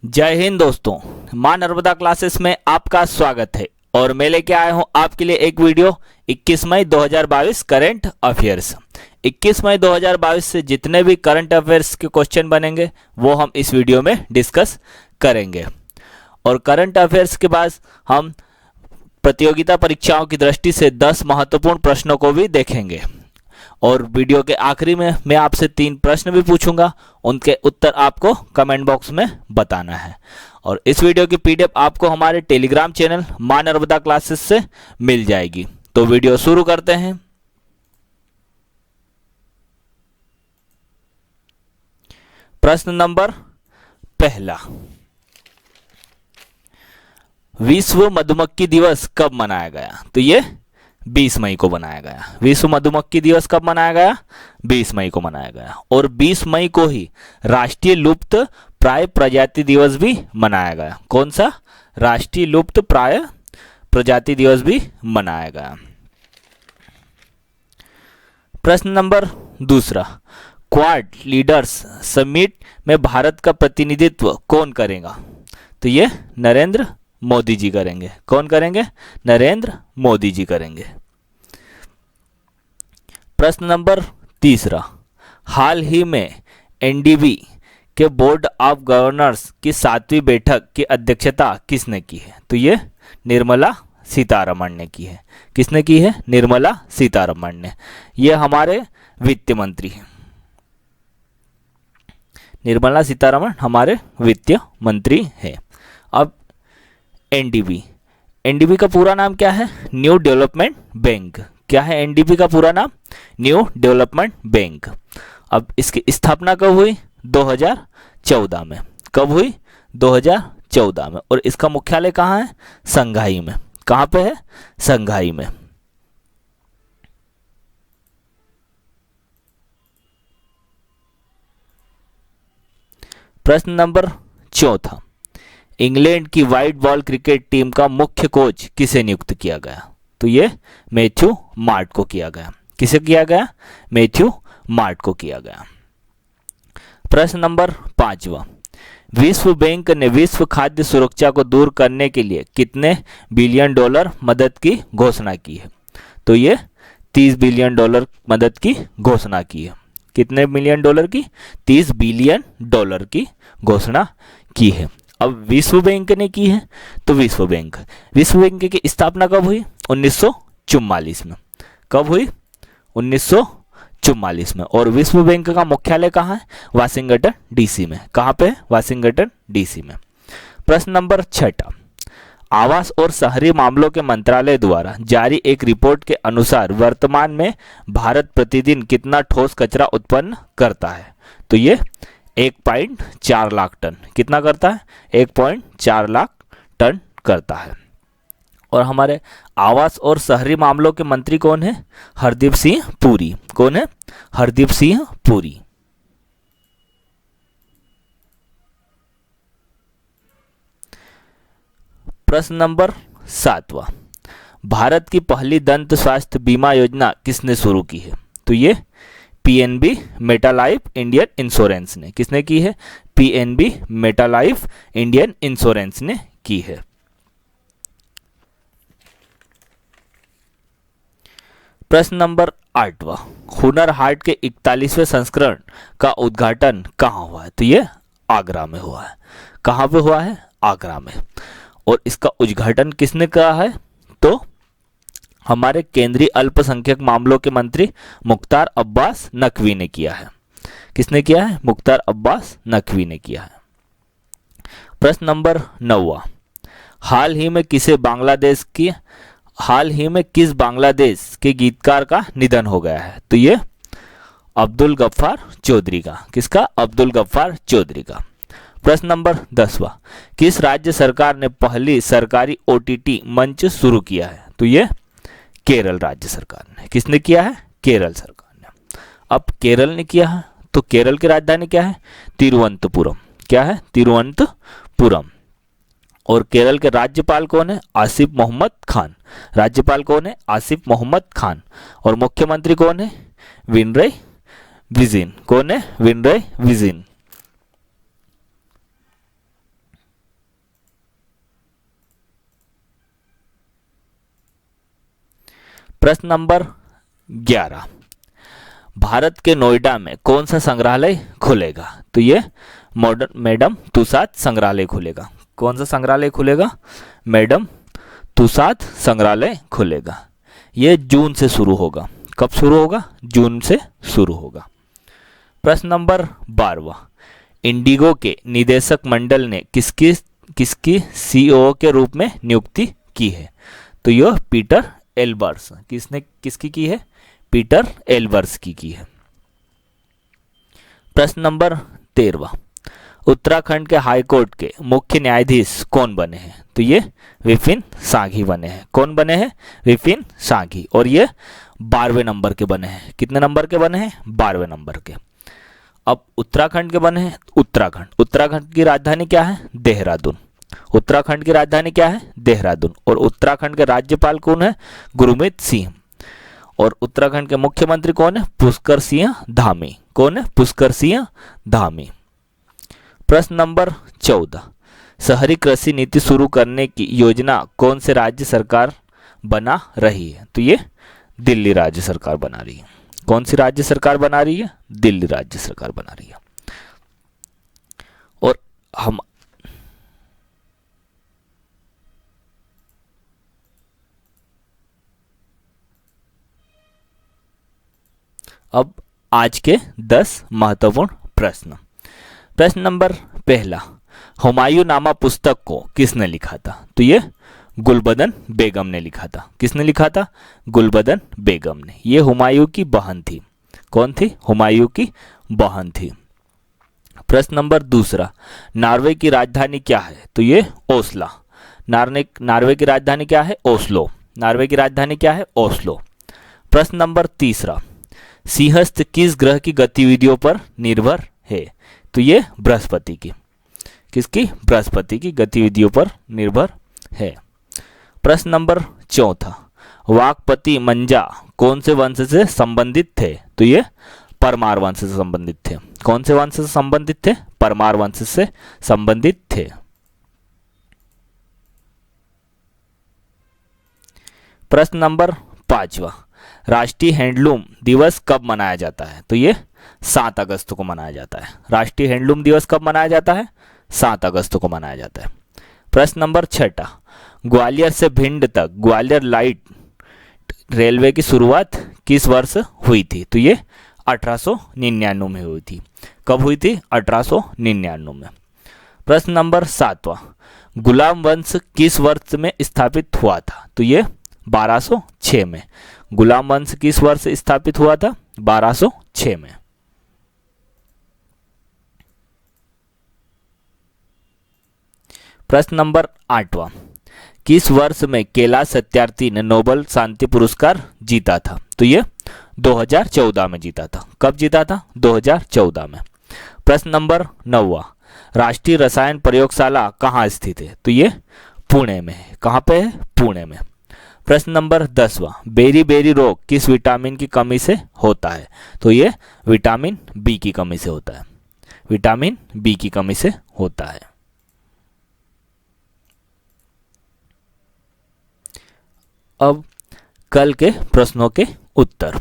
जय हिंद दोस्तों, मां नर्मदा क्लासेस में आपका स्वागत है। और मैं लेके आया हूं आपके लिए एक वीडियो 21 मई 2022 करंट अफेयर्स। 21 मई 2022 से जितने भी करंट अफेयर्स के क्वेश्चन बनेंगे वो हम इस वीडियो में डिस्कस करेंगे। और करंट अफेयर्स के बाद हम प्रतियोगिता परीक्षाओं की दृष्टि से 10 महत्वपूर्ण प्रश्नों को भी देखेंगे। और वीडियो के आखिरी में मैं आपसे 3 प्रश्न भी पूछूंगा, उनके उत्तर आपको कमेंट बॉक्स में बताना है। और इस वीडियो की पीडीएफ आपको हमारे टेलीग्राम चैनल मां नर्मदा क्लासेस से मिल जाएगी। तो वीडियो शुरू करते हैं। प्रश्न नंबर पहला, विश्व मधुमक्खी दिवस कब मनाया गया? तो ये 20 मई को मनाया गया। विश्व मधुमक्खी दिवस कब मनाया गया? 20 मई को मनाया गया। और 20 मई को ही राष्ट्रीय लुप्त प्राय प्रजाति दिवस भी मनाया गया। कौन सा? राष्ट्रीय लुप्त प्राय प्रजाति दिवस भी मनाया गया। प्रश्न नंबर दूसरा, क्वाड लीडर्स समिट में भारत का प्रतिनिधित्व कौन करेगा? तो ये नरेंद्र मोदी जी करेंगे। कौन करेंगे? नरेंद्र मोदी जी करेंगे। प्रश्न नंबर तीसरा, हाल ही में एनडीबी के बोर्ड ऑफ गवर्नर्स की 7वीं बैठक की अध्यक्षता किसने की है? तो ये निर्मला सीतारमण ने की है। किसने की है? निर्मला सीतारमण ने। ये हमारे वित्त मंत्री हैं। निर्मला सीतारमण हमारे वित्त मंत्री हैं। अब एनडीबी का पूरा नाम क्या है? New development bank. क्या है एनडीबी का पूरा नाम? New development bank. अब इसकी स्थापना कब हुई? 2014 में। कब हुई? 2014 में। और इसका मुख्यालय कहाँ है? संघाई में। कहाँ पे है? संघाई में। प्रश्न नंबर चौथा, इंग्लैंड की व्हाइट बॉल क्रिकेट टीम का मुख्य कोच किसे नियुक्त किया गया? तो ये मैथ्यू मार्ट को किया गया। किसे किया गया? मैथ्यू मार्ट को किया गया। प्रश्न नंबर 5वां, विश्व बैंक ने विश्व खाद्य सुरक्षा को दूर करने के लिए कितने बिलियन डॉलर मदद की घोषणा की है? तो ये 30 बिलियन डॉलर मदद की घोषणा की है। कितने बिलियन डॉलर की? 30 बिलियन डॉलर की घोषणा की है। अब विश्व बैंक ने की है, तो विश्व बैंक की स्थापना कब हुई? 1944 में। कब हुई? 1944 में। और विश्व बैंक का मुख्यालय कहाँ है? वाशिंगटन डीसी में। कहाँ पे? वाशिंगटन डीसी में। प्रश्न नंबर 6, आवास और शहरी मामलों के मंत्रालय द्वारा जारी एक रिपोर्ट के अनुसार वर्तमान में भारत प्रतिदिन कितना ठोस कचरा उत्पन्न करता है? तो ये 1.4 लाख टन। कितना करता है? 1.4 लाख टन करता है। और हमारे आवास और शहरी मामलों के मंत्री कौन है? हरदीप सिंह पुरी। कौन है? हरदीप सिंह पुरी। प्रश्न नंबर 7वां, भारत की पहली दंत स्वास्थ्य बीमा योजना किसने शुरू की है? तो ये पीएनबी मेटालाइफ इंडियन इंश्योरेंस ने। किसने की है? पीएनबी मेटालाइफ इंडियन इंश्योरेंस ने की है। प्रश्न नंबर 8वां, हुनर हाट के 41वें संस्करण का उद्घाटन कहाँ हुआ है? तो ये आगरा में हुआ है। कहाँ पे हुआ है? आगरा में। और इसका उद्घाटन किसने करा है? तो हमारे केंद्रीय अल्पसंख्यक मामलों के मंत्री मुख्तार अब्बास नकवी ने किया है। किसने किया है? मुख्तार अब्बास नकवी ने किया है। प्रश्न नंबर 9वां, हाल ही में किस बांग्लादेश के गीतकार का निधन हो गया है? तो ये अब्दुल गफ्फार चौधरी का। किसका? अब्दुल गफ्फार चौधरी का। प्रश्न नंबर 10वां, किस राज्य सरकार ने पहली सरकारी ओटीटी मंच शुरू किया है? तो ये केरल राज्य सरकार ने। किसने किया है? केरल सरकार ने। अब केरल ने किया है, तो केरल की राजधानी क्या है? तिरुवनंतपुरम। क्या है? तिरुवनंतपुरम। और केरल के राज्यपाल कौन है? आसिफ मोहम्मद खान। राज्यपाल कौन है? आसिफ मोहम्मद खान। और मुख्यमंत्री कौन है? पिनराई विजयन। कौन है? पिनराई विजयन। प्रश्न नंबर 11, भारत के नोएडा में कौन सा संग्रहालय खुलेगा? तो ये मैडम तुसाद संग्रहालय खुलेगा। कौन सा संग्रहालय खुलेगा? मैडम तुसाद संग्रहालय खुलेगा। ये जून से शुरू होगा। कब शुरू होगा? जून से शुरू होगा। प्रश्न नंबर 12, इंडिगो के निदेशक मंडल ने किसकी सीईओ के रूप में नियुक्ति की है? तो यह पीटर एल्बर्स। किसने किसकी की है? पीटर एल्बर्स की है। प्रश्न नंबर 13, उत्तराखंड के हाईकोर्ट के मुख्य न्यायाधीश कौन बने हैं? तो ये विपिन सांघी बने हैं। कौन बने हैं? विपिन सांघी। और ये 12वें नंबर के बने हैं। कितने नंबर के बने हैं? 12वें नंबर के। अब उत्तराखंड के बने हैं उत्तराखंड की राजधानी क्या है? देहरादून। उत्तराखंड की राजधानी क्या है? देहरादून। और उत्तराखंड के राज्यपाल कौन है? गुरमीत सिंह। और उत्तराखंड के मुख्यमंत्री कौन है? पुष्कर सिंह धामी। कौन है? पुष्कर सिंह धामी। प्रश्न नंबर 14, शहरी कृषि नीति शुरू करने की योजना कौन से राज्य सरकार बना रही है? तो ये दिल्ली राज्य सरकार बना रही है। कौन सी राज्य सरकार बना रही है? दिल्ली राज्य सरकार बना रही है। और हम अब आज के 10 महत्वपूर्ण प्रश्न। प्रश्न नंबर 1, हुमायूं नामा पुस्तक को किसने लिखा था? तो ये गुलबदन बेगम ने लिखा था। किसने लिखा था? गुलबदन बेगम ने। ये हुमायूं की बहन थी। कौन थी? हुमायूं की बहन थी। प्रश्न नंबर 2, नॉर्वे की राजधानी क्या है? तो ये ओस्ला। नॉर्वे की राजधानी क्या है? ओस्लो। नॉर्वे की राजधानी क्या है? ओस्लो। प्रश्न नंबर 3, सिंहस्थ किस ग्रह की गतिविधियों पर निर्भर है? तो ये बृहस्पति की। किसकी? बृहस्पति की गतिविधियों पर निर्भर है। प्रश्न नंबर 4, वाकपति मंजा कौन से वंश से संबंधित थे? तो ये परमार वंश से संबंधित थे। कौन से वंश से संबंधित थे? परमार वंश से संबंधित थे। प्रश्न नंबर 5, राष्ट्रीय हैंडलूम दिवस कब मनाया जाता है? तो ये 7 अगस्त को मनाया जाता है। राष्ट्रीय हैंडलूम दिवस कब मनाया जाता है? 7 अगस्त को मनाया जाता है। प्रश्न नंबर 6, ग्वालियर से भिंड तक ग्वालियर लाइट रेलवे की शुरुआत किस वर्ष हुई थी? तो ये 1899 में हुई थी। कब हुई थी? 1899 में। प्रश्न नंबर 7, गुलाम वंश किस वर्ष में स्थापित हुआ था? तो ये 1206 में। गुलाम वंश किस वर्ष स्थापित हुआ था? 1206 में। प्रश्न नंबर 8, किस वर्ष में कैलाश सत्यार्थी ने नोबेल शांति पुरस्कार जीता था? तो ये 2014 में जीता था। कब जीता था? 2014 में। प्रश्न नंबर 9, राष्ट्रीय रसायन प्रयोगशाला कहाँ स्थित है? तो ये पुणे में है। कहाँ पे है? पुणे में। प्रश्न नंबर 10, बेरी बेरी रोग किस विटामिन की कमी से होता है? तो ये विटामिन बी की कमी से होता है। विटामिन बी की कमी से होता है। अब कल के प्रश्नों के उत्तर।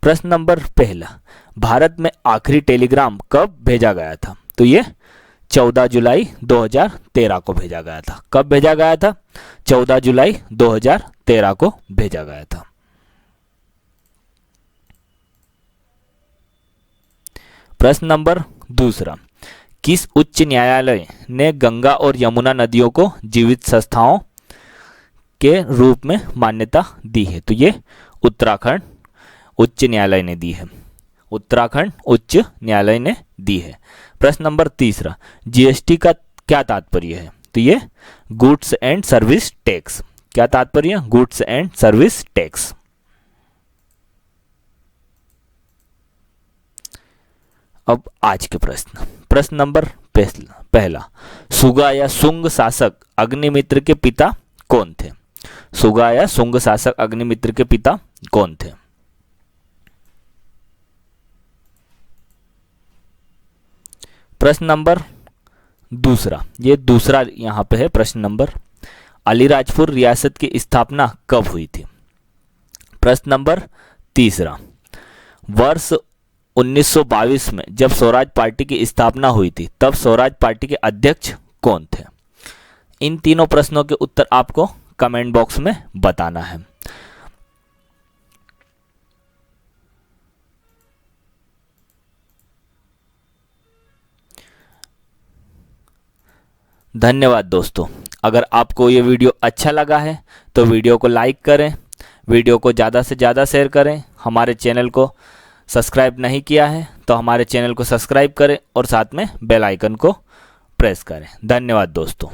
प्रश्न नंबर 1, भारत में आखिरी टेलीग्राम कब भेजा गया था? तो ये 14 जुलाई 2013 को भेजा गया था। कब भेजा गया था? 14 जुलाई 2013 को भेजा गया था। प्रश्न नंबर 2, किस उच्च न्यायालय ने गंगा और यमुना नदियों को जीवित संस्थाओं के रूप में मान्यता दी है? तो ये उत्तराखंड उच्च न्यायालय ने दी है। उत्तराखंड उच्च न्यायालय ने दी है। प्रश्न नंबर 3, जीएसटी का क्या तात्पर्य है? तो ये गुड्स एंड सर्विस टैक्स। क्या तात्पर्य? Goods and service tax. अब आज के प्रश्न। प्रश्न नंबर 1, सुगा या शुंग शासक अग्निमित्र के पिता कौन थे? सुगा या शुंग शासक अग्निमित्र के पिता कौन थे? प्रश्न नंबर 2, ये दूसरा यहां पे है प्रश्न नंबर, अलीराजपुर रियासत की स्थापना कब हुई थी? प्रश्न नंबर 3, वर्ष 1922 में जब स्वराज पार्टी की स्थापना हुई थी तब स्वराज पार्टी के अध्यक्ष कौन थे? इन तीनों प्रश्नों के उत्तर आपको कमेंट बॉक्स में बताना है। धन्यवाद दोस्तों। अगर आपको ये वीडियो अच्छा लगा है तो वीडियो को लाइक करें, वीडियो को ज़्यादा से ज़्यादा शेयर करें। हमारे चैनल को सब्सक्राइब नहीं किया है तो हमारे चैनल को सब्सक्राइब करें और साथ में बेल आइकन को प्रेस करें। धन्यवाद दोस्तों।